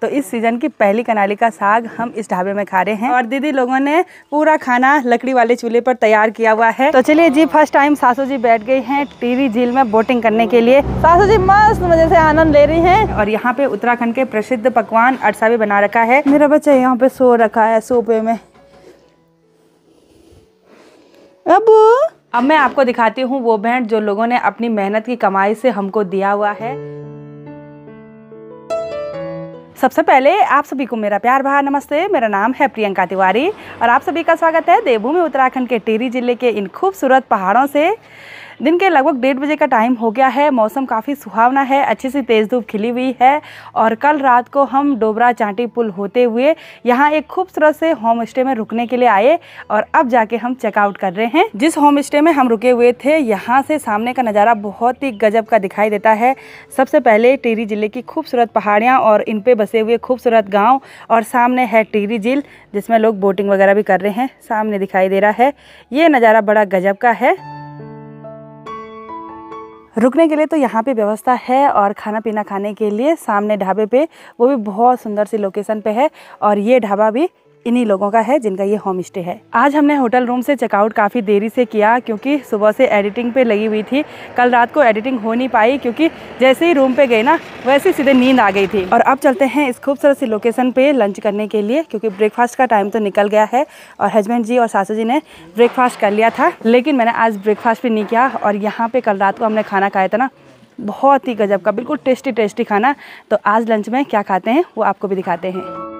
तो इस सीज़न की पहली कनाली का साग हम इस ढाबे में खा रहे हैं और दीदी लोगों ने पूरा खाना लकड़ी वाले चूल्हे पर तैयार किया हुआ है। तो चलिए जी, फर्स्ट टाइम सासू जी बैठ गई हैं टिहरी झील में बोटिंग करने के लिए। सासू जी मस्त मजे से आनंद ले रही हैं और यहाँ पे उत्तराखंड के प्रसिद्ध पकवान अरसा भी बना रखा है। मेरा बच्चा यहाँ पे सो रखा है सोफे में। अब मैं आपको दिखाती हूँ वो भेंट जो लोगों ने अपनी मेहनत की कमाई से हमको दिया हुआ है। सबसे पहले आप सभी को मेरा प्यार भरा नमस्ते। मेरा नाम है प्रियंका तिवारी और आप सभी का स्वागत है देवभूमि उत्तराखंड के टिहरी जिले के इन खूबसूरत पहाड़ों से। दिन के लगभग 1:30 बजे का टाइम हो गया है। मौसम काफ़ी सुहावना है, अच्छी सी तेज़ धूप खिली हुई है और कल रात को हम डोबरा चांटी पुल होते हुए यहाँ एक खूबसूरत से होम स्टे में रुकने के लिए आए और अब जाके हम चेकआउट कर रहे हैं। जिस होम स्टे में हम रुके हुए थे यहाँ से सामने का नज़ारा बहुत ही गजब का दिखाई देता है। सबसे पहले टिहरी जिले की खूबसूरत पहाड़ियाँ और इन पे बसे हुए खूबसूरत गाँव और सामने है टिहरी झील जिसमें लोग बोटिंग वगैरह भी कर रहे हैं। सामने दिखाई दे रहा है, ये नज़ारा बड़ा गजब का है। रुकने के लिए तो यहाँ पे व्यवस्था है और खाना पीना खाने के लिए सामने ढाबे पे, वो भी बहुत सुंदर सी लोकेशन पे है और ये ढाबा भी इन्हीं लोगों का है जिनका ये होम स्टे है। आज हमने होटल रूम से चेकआउट काफ़ी देरी से किया क्योंकि सुबह से एडिटिंग पे लगी हुई थी। कल रात को एडिटिंग हो नहीं पाई क्योंकि जैसे ही रूम पे गए ना वैसे ही सीधे नींद आ गई थी। और अब चलते हैं इस खूबसूरत सी लोकेशन पे लंच करने के लिए क्योंकि ब्रेकफास्ट का टाइम तो निकल गया है और हस्बैंड जी और सासू जी ने ब्रेकफास्ट कर लिया था, लेकिन मैंने आज ब्रेकफास्ट भी नहीं किया। और यहाँ पर कल रात को हमने खाना खाया था ना, बहुत ही गजब का, बिल्कुल टेस्टी खाना। तो आज लंच में क्या खाते हैं वो आपको भी दिखाते हैं।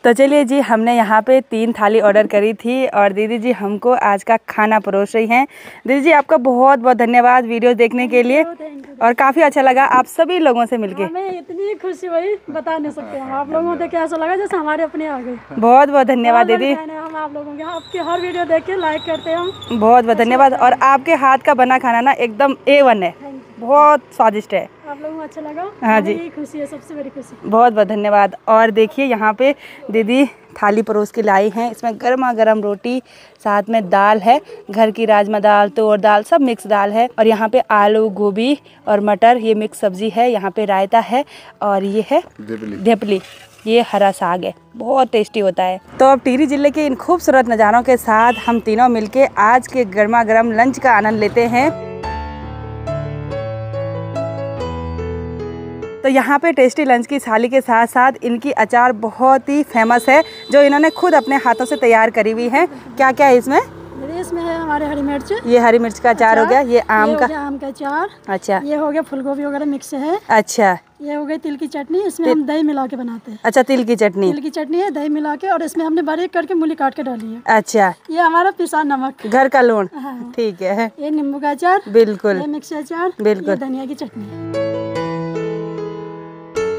तो चलिए जी, हमने यहाँ पे 3 थाली ऑर्डर करी थी और दीदी जी हमको आज का खाना परोस रही हैं। दीदी जी आपका बहुत बहुत धन्यवाद वीडियो देखने के लिए और काफ़ी अच्छा लगा आप सभी लोगों से मिलके। हमें इतनी खुशी हुई बता नहीं सकते हम। आप लोगों को कैसा लगा जैसे हमारे अपने आ गए। बहुत बहुत धन्यवाद दीदी। हम आप लोगों के आपकी हर वीडियो देख के लाइक करते हैं हम। बहुत बहुत धन्यवाद। और आपके हाथ का बना खाना ना एकदम A1 है, बहुत स्वादिष्ट है। आप लोगों को अच्छा लगा? हाँ जी, खुशी है, सबसे बड़ी खुशी। बहुत बहुत धन्यवाद। और देखिए यहाँ पे दीदी थाली परोस के लाई हैं, इसमें गर्मा गर्म रोटी, साथ में दाल है, घर की राजमा दाल, तुअर दाल, सब मिक्स दाल है और यहाँ पे आलू गोभी और मटर ये मिक्स सब्जी है। यहाँ पे रायता है और ये है ढेपली, ये हरा साग है, बहुत टेस्टी होता है। तो अब टिहरी जिले के इन खूबसूरत नज़ारों के साथ हम तीनों मिलके आज के गर्मा गर्म लंच का आनंद लेते हैं। तो यहाँ पे टेस्टी लंच की थाली के साथ साथ इनकी अचार बहुत ही फेमस है जो इन्होंने खुद अपने हाथों से तैयार करी हुई है। क्या क्या है इसमें? इसमें है हमारे हरी मिर्च, ये हरी मिर्च का अचार हो गया, ये आम का अचार, अच्छा, ये हो गया फूलगोभी वगैरह मिक्स है, अच्छा, ये हो गई तिल की चटनी, इसमें हम दही मिला के बनाते हैं। अच्छा, तिल की चटनी है, दही मिला के और इसमें हमने बारीक करके मूली काट के डाली है। अच्छा, ये हमारा पिसा नमक, घर का लूण, हाँ। ठीक है, ये नींबू का अचार, बिल्कुल, ये मिक्स अचार, बिल्कुल, धनिया की चटनी।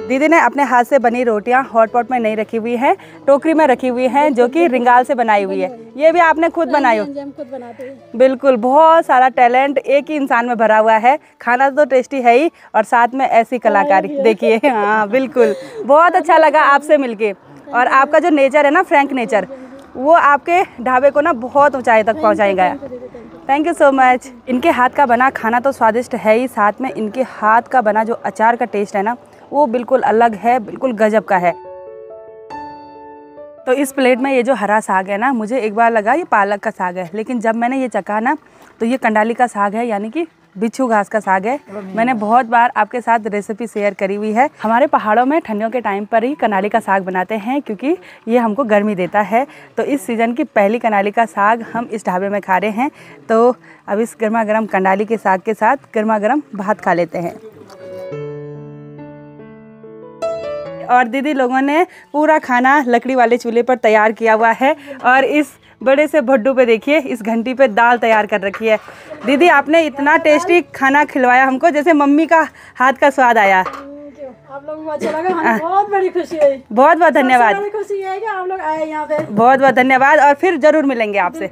दीदी ने अपने हाथ से बनी रोटियां हॉट पॉट में नहीं रखी हुई है, टोकरी में रखी हुई हैं जो कि रिंगाल से बनाई हुई है। ये भी आपने खुद बनाई हो? खुद बनाते हैं। बिल्कुल, बहुत सारा टैलेंट एक ही इंसान में भरा हुआ है। खाना तो टेस्टी है ही और साथ में ऐसी कलाकारी देखिए। हाँ बिल्कुल, बहुत अच्छा लगा आपसे मिलके और आपका जो नेचर है ना, फ्रैंक नेचर, वो आपके ढाबे को ना बहुत ऊंचाई तक पहुंचाएगा। Thank you so much. इनके हाथ का बना खाना तो स्वादिष्ट है ही, साथ में इनके हाथ का बना जो अचार का टेस्ट है ना वो बिल्कुल अलग है, बिल्कुल गजब का है। तो इस प्लेट में ये जो हरा साग है ना, मुझे एक बार लगा ये पालक का साग है, लेकिन जब मैंने ये चखा ना तो ये कंडाली का साग है, यानी कि बिच्छू घास का साग है। मैंने बहुत बार आपके साथ रेसिपी शेयर करी हुई है। हमारे पहाड़ों में ठंडियों के टाइम पर ही कंडाली का साग बनाते हैं क्योंकि ये हमको गर्मी देता है। तो इस सीज़न की पहली कंडाली का साग हम इस ढाबे में खा रहे हैं। तो अब इस गर्मा गर्म कंडाली के साग के साथ गर्मा गर्म भात खा लेते हैं। और दीदी लोगों ने पूरा खाना लकड़ी वाले चूल्हे पर तैयार किया हुआ है और इस बड़े से भड्डू पे देखिए, इस घंटी पे दाल तैयार कर रखी है। दीदी आपने इतना टेस्टी खाना खिलवाया हमको, जैसे मम्मी का हाथ का स्वाद आया। आप लोगों को अच्छा लगा? हमें बहुत बड़ी खुशी है। बहुत बहुत धन्यवाद। खुशी है कि आप लोग आए यहाँ पे। बहुत बहुत धन्यवाद और फिर जरूर मिलेंगे आपसे।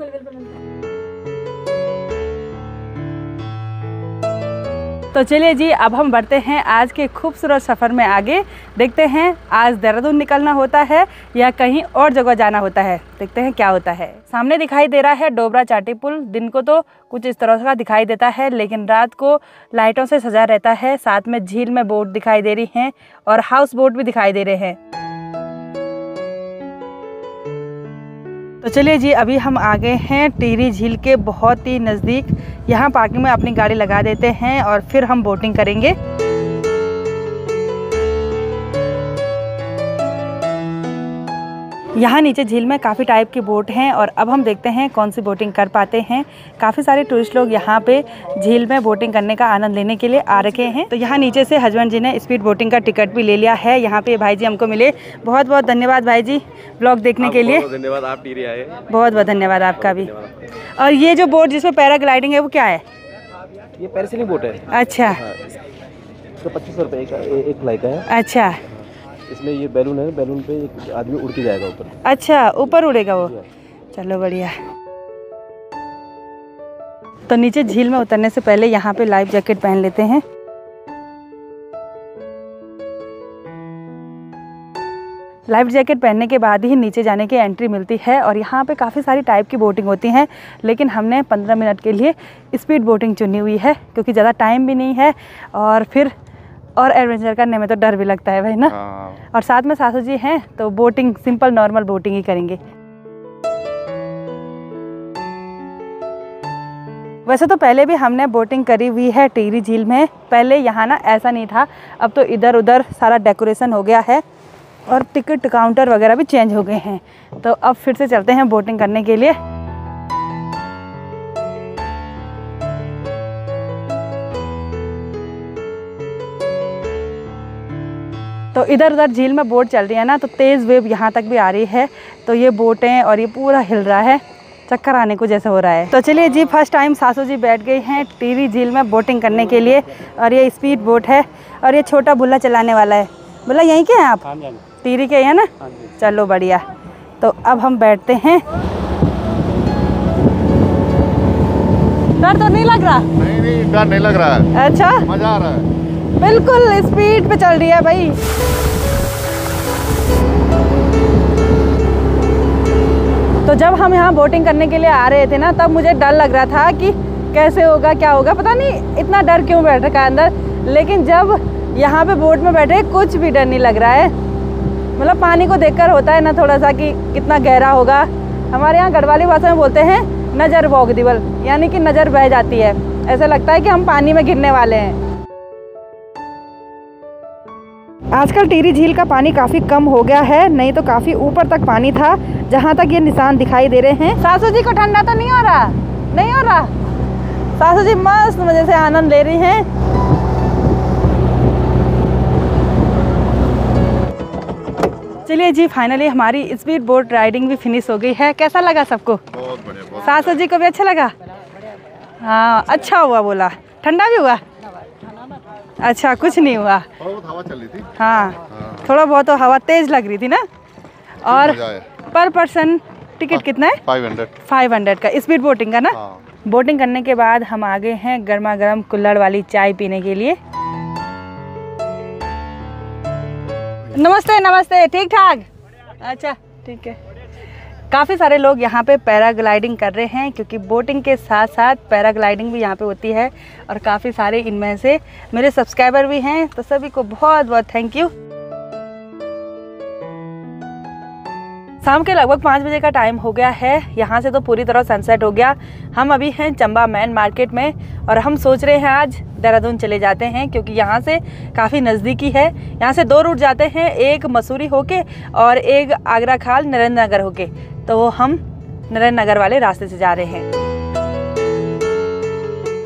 तो चलिए जी, अब हम बढ़ते हैं आज के खूबसूरत सफ़र में आगे। देखते हैं आज देहरादून निकलना होता है या कहीं और जगह जाना होता है। देखते हैं क्या होता है। सामने दिखाई दे रहा है डोबरा चाटी पुल। दिन को तो कुछ इस तरह का दिखाई देता है, लेकिन रात को लाइटों से सजा रहता है। साथ में झील में बोट दिखाई दे रही हैं और हाउस बोट भी दिखाई दे रहे हैं। तो चलिए जी, अभी हम आ गए हैं टिहरी झील के बहुत ही नज़दीक। यहाँ पार्किंग में अपनी गाड़ी लगा देते हैं और फिर हम बोटिंग करेंगे। यहाँ नीचे झील में काफ़ी टाइप की बोट हैं और अब हम देखते हैं कौन सी बोटिंग कर पाते हैं। काफ़ी सारे टूरिस्ट लोग यहाँ पे झील में बोटिंग करने का आनंद लेने के लिए आ रखे हैं। तो यहाँ नीचे से हस्बैंड जी ने स्पीड बोटिंग का टिकट भी ले लिया है। यहाँ पे भाई जी हमको मिले। बहुत बहुत धन्यवाद भाई जी ब्लॉग देखने के लिए। धन्यवाद, आप टिहरी आए। बहुत बहुत धन्यवाद आपका भी। और ये जो बोट जिसमें पैराग्लाइडिंग है वो क्या है? ये पैरासेलिंग बोट है। अच्छा, तो 2500 रुपये एक फ्लाई का है। अच्छा, इसमें ये बैलून है, बैलून पे एक आदमी उड़ के जाएगा ऊपर। अच्छा, ऊपर उड़ेगा वो। चलो बढ़िया। तो नीचे झील में उतरने से पहले यहाँ पे लाइफ जैकेट पहन लेते हैं। लाइफ जैकेट पहनने के बाद ही नीचे जाने की एंट्री मिलती है और यहाँ पे काफ़ी सारी टाइप की बोटिंग होती हैं, लेकिन हमने 15 मिनट के लिए स्पीड बोटिंग चुनी हुई है क्योंकि ज़्यादा टाइम भी नहीं है और फिर और एडवेंचर करने में तो डर भी लगता है भाई ना। और साथ में सासू जी हैं तो बोटिंग सिंपल नॉर्मल बोटिंग ही करेंगे। वैसे तो पहले भी हमने बोटिंग करी हुई है टिहरी झील में। पहले यहाँ ना ऐसा नहीं था, अब तो इधर उधर सारा डेकोरेशन हो गया है और टिकट काउंटर वगैरह भी चेंज हो गए हैं। तो अब फिर से चलते हैं बोटिंग करने के लिए। तो इधर उधर झील में बोट चल रही है ना, तो तेज़ वेव यहाँ तक भी आ रही है। तो ये बोटें और ये पूरा हिल रहा है, चक्कर आने को जैसे हो रहा है। तो चलिए जी, फर्स्ट टाइम सासू जी बैठ गई हैं टिहरी झील में बोटिंग करने के लिए। और ये स्पीड बोट है और ये छोटा बुल्ला चलाने वाला है। बुल्ला यहीं के हैं आप? टिहरी के हैं ना? चलो बढ़िया। तो अब हम बैठते हैं। डर तो नहीं लग रहा? नहीं, डर नहीं लग रहा है। अच्छा, मजा आ रहा है। बिल्कुल स्पीड पे चल रही है भाई। तो जब हम यहाँ बोटिंग करने के लिए आ रहे थे ना, तब मुझे डर लग रहा था कि कैसे होगा, क्या होगा, पता नहीं इतना डर क्यों बैठ रखा है अंदर। लेकिन जब यहाँ पे बोट में बैठे कुछ भी डर नहीं लग रहा है। मतलब पानी को देखकर होता है ना थोड़ा सा कि कितना गहरा होगा। हमारे यहाँ गढ़वाली भाषा में बोलते हैं नज़र बौग दिवल, यानी कि नज़र बह जाती है। ऐसा लगता है कि हम पानी में गिरने वाले हैं। आजकल टिहरी झील का पानी काफ़ी कम हो गया है, नहीं तो काफ़ी ऊपर तक पानी था, जहाँ तक ये निशान दिखाई दे रहे हैं। सासू जी को ठंडा तो नहीं हो रहा? नहीं हो रहा। सासू जी मस्त मजे से आनंद ले रही हैं। चलिए जी, फाइनली हमारी स्पीड बोट राइडिंग भी फिनिश हो गई है। कैसा लगा सबको? बहुत बढ़िया। सासू जी को भी अच्छा लगा? हाँ, अच्छा हुआ बोला। ठंडा भी हुआ? अच्छा, कुछ नहीं हुआ। बहुत हवा चल रही थी। हाँ, थोड़ा बहुत तो हवा तेज लग रही थी ना। और पर पर्सन टिकट कितना है? 500 का स्पीड बोटिंग का ना। बोटिंग करने के बाद हम आ गए हैं गर्मा गर्म कुल्हड़ वाली चाय पीने के लिए। नमस्ते नमस्ते, ठीक ठाक? अच्छा ठीक है। काफ़ी सारे लोग यहाँ पे पैराग्लाइडिंग कर रहे हैं क्योंकि बोटिंग के साथ साथ पैराग्लाइडिंग भी यहाँ पे होती है और काफ़ी सारे इनमें से मेरे सब्सक्राइबर भी हैं। तो सभी को बहुत बहुत थैंक यू। शाम के लगभग 5 बजे का टाइम हो गया है। यहाँ से तो पूरी तरह सनसेट हो गया। हम अभी हैं चंबा मेन मार्केट में और हम सोच रहे हैं आज देहरादून चले जाते हैं क्योंकि यहाँ से काफ़ी नज़दीकी है। यहाँ से 2 रूट जाते हैं, एक मसूरी होके और एक आगरा खाल नरेंद्र नगर होके। तो हम नरेंद्र नगर वाले रास्ते से जा रहे हैं।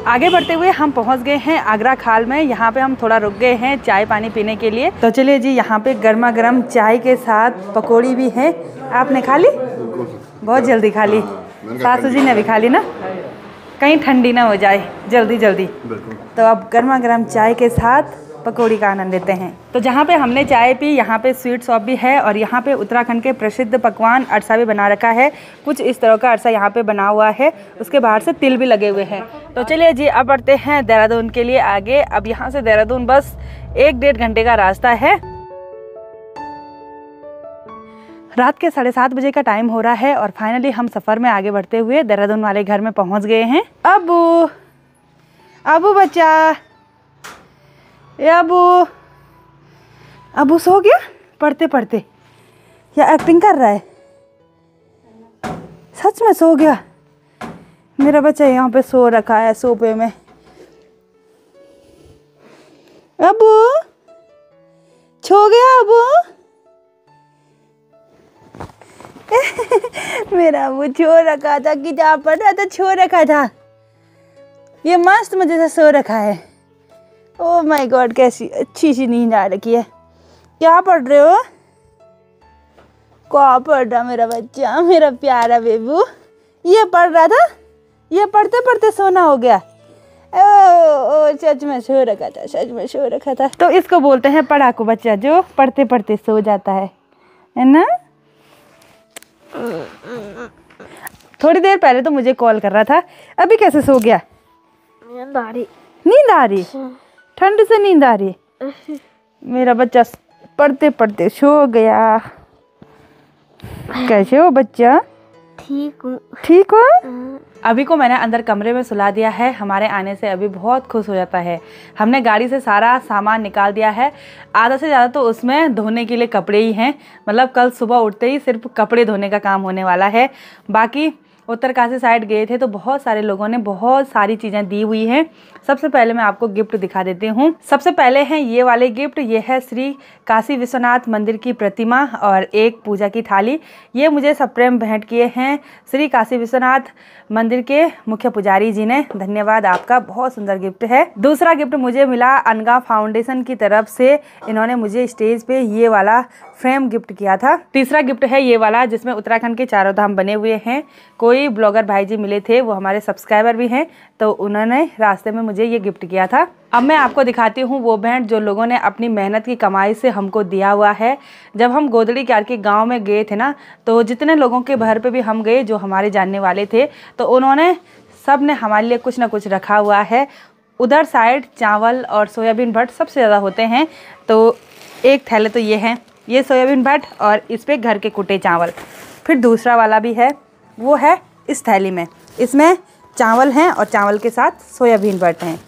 आगे बढ़ते हुए हम पहुंच गए हैं आगरा खाल में। यहाँ पे हम थोड़ा रुक गए हैं चाय पानी पीने के लिए। तो चलिए जी, यहाँ पे गर्मा गर्म चाय के साथ पकौड़ी भी है। आपने खा ली? बहुत जल्दी खा ली। सासू जी ने भी खा ली ना, कहीं ठंडी ना हो जाए जल्दी जल्दी। तो अब गर्मा गर्म चाय के साथ पकौड़ी का आनंद लेते हैं। तो जहाँ पे हमने चाय पी यहाँ पे स्वीट शॉप भी है और यहाँ पे उत्तराखंड के प्रसिद्ध पकवान अरसा भी बना रखा है। कुछ इस तरह का अरसा यहाँ पे बना हुआ है, उसके बाहर से तिल भी लगे हुए हैं। तो चलिए जी अब बढ़ते हैं देहरादून के लिए आगे। अब यहाँ से देहरादून बस 1-1.5 घंटे का रास्ता है। रात के 7:30 बजे का टाइम हो रहा है और फाइनली हम सफ़र में आगे बढ़ते हुए देहरादून वाले घर में पहुँच गए हैं। अबू बच्चा, अबू सो गया पढ़ते पढ़ते या एक्टिंग कर रहा है? सच में सो गया मेरा बच्चा, यहाँ पे सो रखा है सोफे में। अबू सो गया अबू? मेरा अबू सो रखा था कि जहाँ पढ़ रहा था सो रखा था। ये मस्त मजे से सो रखा है। ओह माय गॉड, कैसी अच्छी सी नींद आ रखी है। क्या पढ़ रहे हो? क्या पढ़ रहा मेरा बच्चा, मेरा प्यारा बेबू? ये पढ़ रहा था, ये पढ़ते पढ़ते सोना हो गया। ओ सच में सो रखा था, सच में सो रखा था। तो इसको बोलते हैं पढ़ाकू बच्चा, जो पढ़ते पढ़ते सो जाता है ना। थोड़ी देर पहले तो मुझे कॉल कर रहा था, अभी कैसे सो गया? नींद आ रही? ठंड से नींद आ रही? मेरा बच्चा पढ़ते पढ़ते सो गया। कैसे हो बच्चा? ठीक हूँ। ठीक हो? अभी को मैंने अंदर कमरे में सुला दिया है। हमारे आने से अभी बहुत खुश हो जाता है। हमने गाड़ी से सारा सामान निकाल दिया है। आधा से ज़्यादा तो उसमें धोने के लिए कपड़े ही हैं। मतलब कल सुबह उठते ही सिर्फ कपड़े धोने का काम होने वाला है। बाकी उत्तरकाशी साइड गए थे तो बहुत सारे लोगों ने बहुत सारी चीज़ें दी हुई हैं। सबसे पहले मैं आपको गिफ्ट दिखा देती हूँ। सबसे पहले हैं ये वाले गिफ्ट। ये है श्री काशी विश्वनाथ मंदिर की प्रतिमा और एक पूजा की थाली। ये मुझे सप्रेम भेंट किए हैं श्री काशी विश्वनाथ मंदिर के मुख्य पुजारी जी ने। धन्यवाद आपका, बहुत सुंदर गिफ्ट है। दूसरा गिफ्ट मुझे मिला अनगा फाउंडेशन की तरफ से। इन्होंने मुझे स्टेज पे ये वाला फ्रेम गिफ्ट किया था। तीसरा गिफ्ट है ये वाला, जिसमें उत्तराखंड के चारों धाम बने हुए हैं। कोई ब्लॉगर भाई जी मिले थे, वो हमारे सब्सक्राइबर भी हैं, तो उन्होंने रास्ते में मुझे ये गिफ्ट किया था। अब मैं आपको दिखाती हूँ वो भेंट जो लोगों ने अपनी मेहनत की कमाई से हमको दिया हुआ है। जब हम गोदड़ी क्यार के गांव में गए थे ना, तो जितने लोगों के घर पे भी हम गए जो हमारे जानने वाले थे, तो उन्होंने सब ने हमारे लिए कुछ ना कुछ रखा हुआ है। उधर साइड चावल और सोयाबीन भट्ट सबसे ज़्यादा होते हैं। तो एक थैले तो ये हैं, ये सोयाबीन भट्ट और इस पर घर के कुटे चावल। फिर दूसरा वाला भी है, वो है इस थैली में। इसमें चावल हैं और चावल के साथ सोयाबीन भट्ट हैं।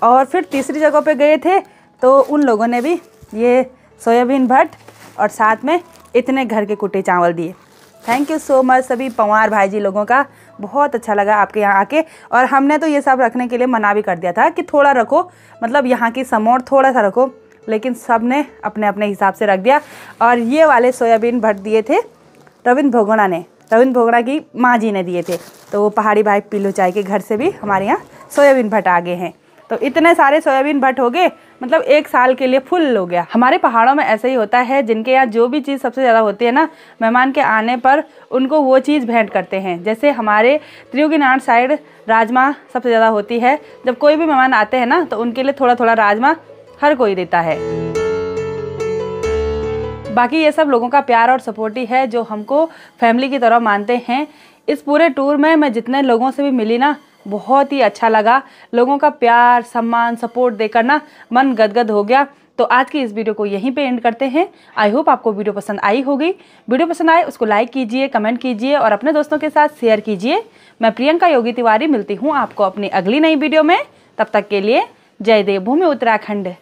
और फिर तीसरी जगह पे गए थे तो उन लोगों ने भी ये सोयाबीन भट्ट और साथ में इतने घर के कुटे चावल दिए। थैंक यू सो मच सभी पंवार भाई जी लोगों का, बहुत अच्छा लगा आपके यहाँ आके। और हमने तो ये सब रखने के लिए मना भी कर दिया था कि थोड़ा रखो, मतलब यहाँ की समोर थोड़ा सा रखो, लेकिन सब ने अपने अपने हिसाब से रख दिया। और ये वाले सोयाबीन भट्ट दिए थे रविंद्र भोगड़ा ने, रविंद्र भोगड़ा की माँ जी ने दिए थे। तो वो पहाड़ी भाई पिल्लू चाय के घर से भी हमारे यहाँ सोयाबीन भट्ट आ गए हैं। तो इतने सारे सोयाबीन भट्ट हो गए, मतलब 1 साल के लिए फुल हो गया। हमारे पहाड़ों में ऐसा ही होता है, जिनके यहाँ जो भी चीज़ सबसे ज़्यादा होती है ना, मेहमान के आने पर उनको वो चीज़ भेंट करते हैं। जैसे हमारे त्रियोगीनाथ साइड राजमा सबसे ज़्यादा होती है। जब कोई भी मेहमान आते हैं ना, तो उनके लिए थोड़ा थोड़ा राजमा हर कोई देता है। बाकी ये सब लोगों का प्यार और सपोर्ट ही है, जो हमको फैमिली की तरह मानते हैं। इस पूरे टूर में मैं जितने लोगों से भी मिली ना, बहुत ही अच्छा लगा। लोगों का प्यार, सम्मान, सपोर्ट देकर ना मन गदगद हो गया। तो आज की इस वीडियो को यहीं पे एंड करते हैं। आई होप आपको वीडियो पसंद आई होगी। वीडियो पसंद आए उसको लाइक कीजिए, कमेंट कीजिए और अपने दोस्तों के साथ शेयर कीजिए। मैं प्रियंका योगी तिवारी मिलती हूँ आपको अपनी अगली नई वीडियो में। तब तक के लिए जय देवभूमि उत्तराखंड।